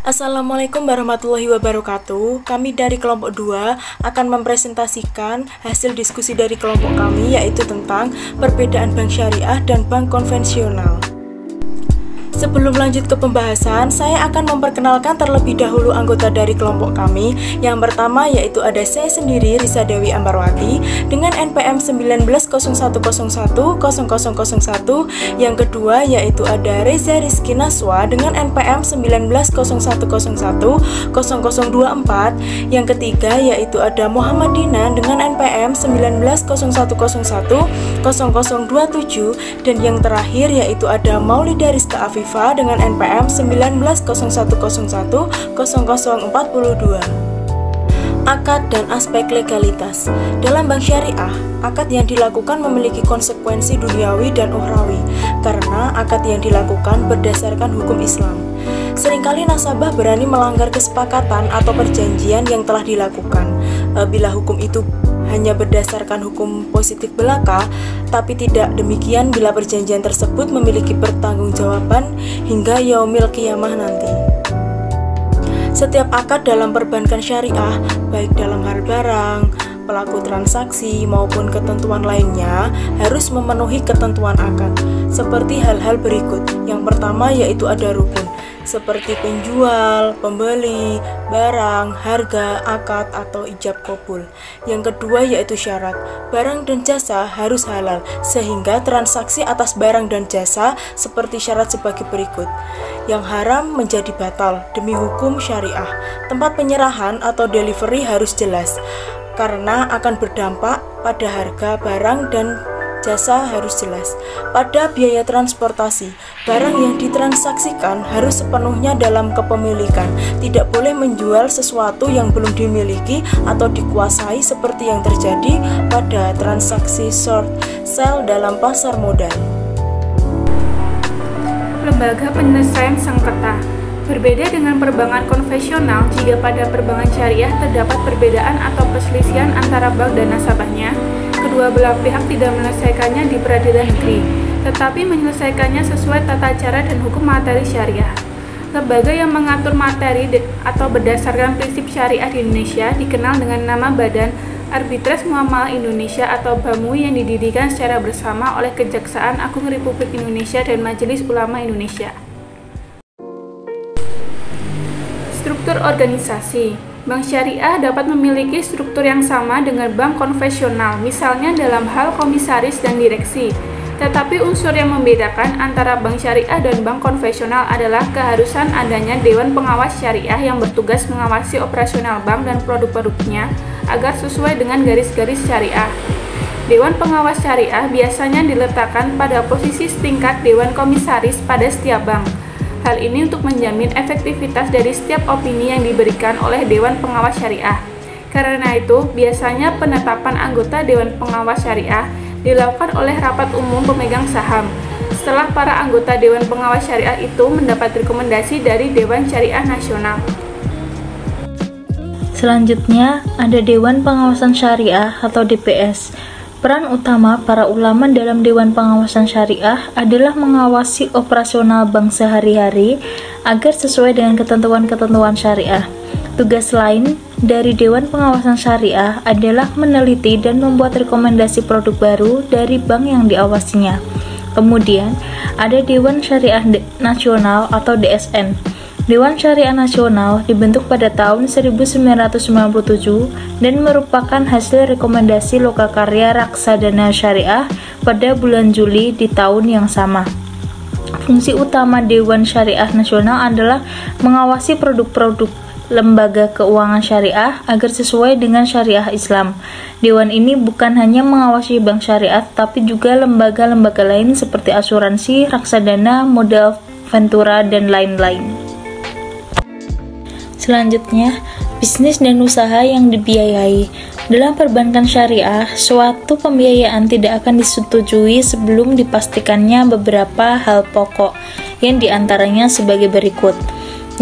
Assalamualaikum warahmatullahi wabarakatuh. Kami dari kelompok 2 akan mempresentasikan hasil diskusi dari kelompok kami, yaitu tentang perbedaan bank syariah dan bank konvensional. Sebelum lanjut ke pembahasan, saya akan memperkenalkan terlebih dahulu anggota dari kelompok kami. Yang pertama yaitu ada saya sendiri, Risa Dewi Ambarwati, dengan NPM 1901010001. Yang kedua yaitu ada Reza Rizky Naswa dengan NPM 1901010024. Yang ketiga yaitu ada Muhammad Dinan dengan NPM 1901010027. Dan yang terakhir yaitu ada Maulida Rizka Afifah dengan NPM 1901010042. Akad dan aspek legalitas. Dalam bank syariah, akad yang dilakukan memiliki konsekuensi duniawi dan ukhrawi karena akad yang dilakukan berdasarkan hukum Islam. Seringkali nasabah berani melanggar kesepakatan atau perjanjian yang telah dilakukan. Bila hukum itu hanya berdasarkan hukum positif belaka, tapi tidak demikian bila perjanjian tersebut memiliki pertanggungjawaban hingga yaumil qiyamah nanti. Setiap akad dalam perbankan syariah, baik dalam hal barang, pelaku transaksi maupun ketentuan lainnya, harus memenuhi ketentuan akad seperti hal-hal berikut. Yang pertama yaitu ada rukun, seperti penjual, pembeli, barang, harga, akad, atau ijab kabul. Yang kedua yaitu syarat, barang dan jasa harus halal, sehingga transaksi atas barang dan jasa seperti syarat sebagai berikut. Yang haram menjadi batal demi hukum syariah. Tempat penyerahan atau delivery harus jelas, karena akan berdampak pada harga barang dan jasa harus jelas. Pada biaya transportasi, barang yang ditransaksikan harus sepenuhnya dalam kepemilikan. Tidak boleh menjual sesuatu yang belum dimiliki atau dikuasai seperti yang terjadi pada transaksi short sale dalam pasar modal. Lembaga penyelesaian sengketa. Berbeda dengan perbankan konvensional, jika pada perbankan syariah terdapat perbedaan atau perselisihan antara bank dan nasabahnya, kedua belah pihak tidak menyelesaikannya di peradilan negeri, tetapi menyelesaikannya sesuai tata cara dan hukum materi syariah. Lembaga yang mengatur materi atau berdasarkan prinsip syariah di Indonesia dikenal dengan nama Badan Arbitrase Muamalah Indonesia atau BAMU, yang didirikan secara bersama oleh Kejaksaan Agung Republik Indonesia dan Majelis Ulama Indonesia. Struktur organisasi. Bank syariah dapat memiliki struktur yang sama dengan bank konvensional, misalnya dalam hal komisaris dan direksi. Tetapi unsur yang membedakan antara bank syariah dan bank konvensional adalah keharusan adanya Dewan Pengawas Syariah yang bertugas mengawasi operasional bank dan produk-produknya agar sesuai dengan garis-garis syariah. Dewan Pengawas Syariah biasanya diletakkan pada posisi setingkat Dewan Komisaris pada setiap bank. Hal ini untuk menjamin efektivitas dari setiap opini yang diberikan oleh Dewan Pengawas Syariah. Karena itu, biasanya penetapan anggota Dewan Pengawas Syariah dilakukan oleh rapat umum pemegang saham, setelah para anggota Dewan Pengawas Syariah itu mendapat rekomendasi dari Dewan Syariah Nasional. Selanjutnya, ada Dewan Pengawasan Syariah atau DPS. Peran utama para ulama dalam Dewan Pengawasan Syariah adalah mengawasi operasional bank sehari-hari agar sesuai dengan ketentuan-ketentuan syariah. Tugas lain dari Dewan Pengawasan Syariah adalah meneliti dan membuat rekomendasi produk baru dari bank yang diawasinya. Kemudian, ada Dewan Syariah Nasional atau DSN. Dewan Syariah Nasional dibentuk pada tahun 1997 dan merupakan hasil rekomendasi Lokakarya Raksadana Syariah pada bulan Juli di tahun yang sama. Fungsi utama Dewan Syariah Nasional adalah mengawasi produk-produk lembaga keuangan syariah agar sesuai dengan syariah Islam. Dewan ini bukan hanya mengawasi bank syariah, tapi juga lembaga-lembaga lain seperti asuransi, reksadana, modal ventura, dan lain-lain. Selanjutnya, bisnis dan usaha yang dibiayai. Dalam perbankan syariah, suatu pembiayaan tidak akan disetujui sebelum dipastikannya beberapa hal pokok, yang diantaranya sebagai berikut.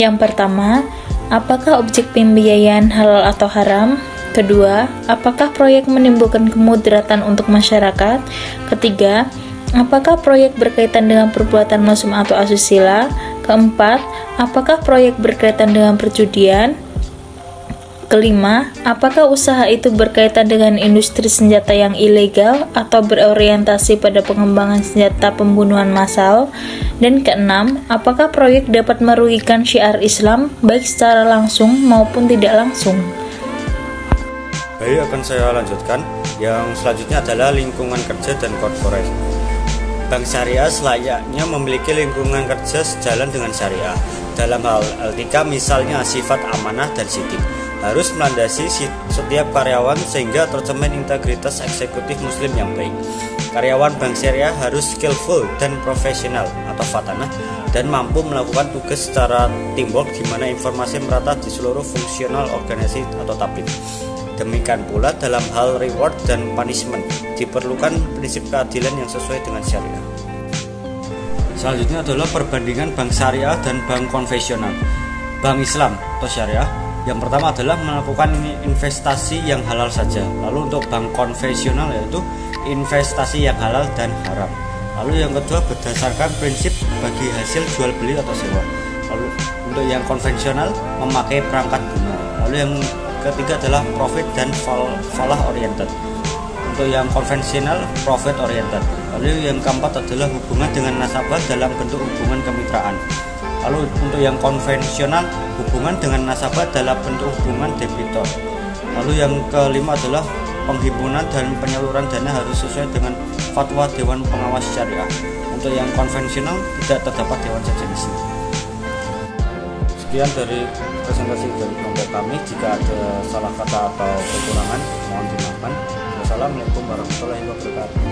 Yang pertama, apakah objek pembiayaan halal atau haram? Kedua, apakah proyek menimbulkan kemudaratan untuk masyarakat? Ketiga, apakah proyek berkaitan dengan perbuatan mesum atau asusila? Keempat, apakah proyek berkaitan dengan perjudian? Kelima, apakah usaha itu berkaitan dengan industri senjata yang ilegal atau berorientasi pada pengembangan senjata pembunuhan massal? Dan keenam, apakah proyek dapat merugikan syiar Islam baik secara langsung maupun tidak langsung? Baik, akan saya lanjutkan. Yang selanjutnya adalah lingkungan kerja dan korporat. Bank syariah selayaknya memiliki lingkungan kerja sejalan dengan syariah. Dalam hal etika misalnya sifat amanah dan sidik harus melandasi setiap karyawan sehingga tercermin integritas eksekutif muslim yang baik. Karyawan bank syariah harus skillful dan profesional atau fatanah dan mampu melakukan tugas secara teamwork di mana informasi merata di seluruh fungsional organisasi atau tablik. Demikian pula dalam hal reward dan punishment diperlukan prinsip keadilan yang sesuai dengan syariah. Selanjutnya adalah perbandingan bank syariah dan bank konvensional. Bank Islam atau syariah yang pertama adalah melakukan investasi yang halal saja. Lalu untuk bank konvensional yaitu investasi yang halal dan haram. Lalu yang kedua berdasarkan prinsip bagi hasil jual beli atau sewa. Lalu untuk yang konvensional memakai perangkat bunga. Lalu yang ketiga adalah profit dan falah oriented. Untuk yang konvensional profit oriented. Lalu yang keempat adalah hubungan dengan nasabah dalam bentuk hubungan kemitraan. Lalu untuk yang konvensional hubungan dengan nasabah dalam bentuk hubungan debitor. Lalu yang kelima adalah penghimpunan dan penyaluran dana harus sesuai dengan fatwa Dewan Pengawas Syariah. Untuk yang konvensional tidak terdapat dewan sejenisnya. Sekian dari presentasi dari kelompok kami. Jika ada salah kata atau kekurangan mohon dimaafkan. Wassalamualaikum warahmatullahi wabarakatuh.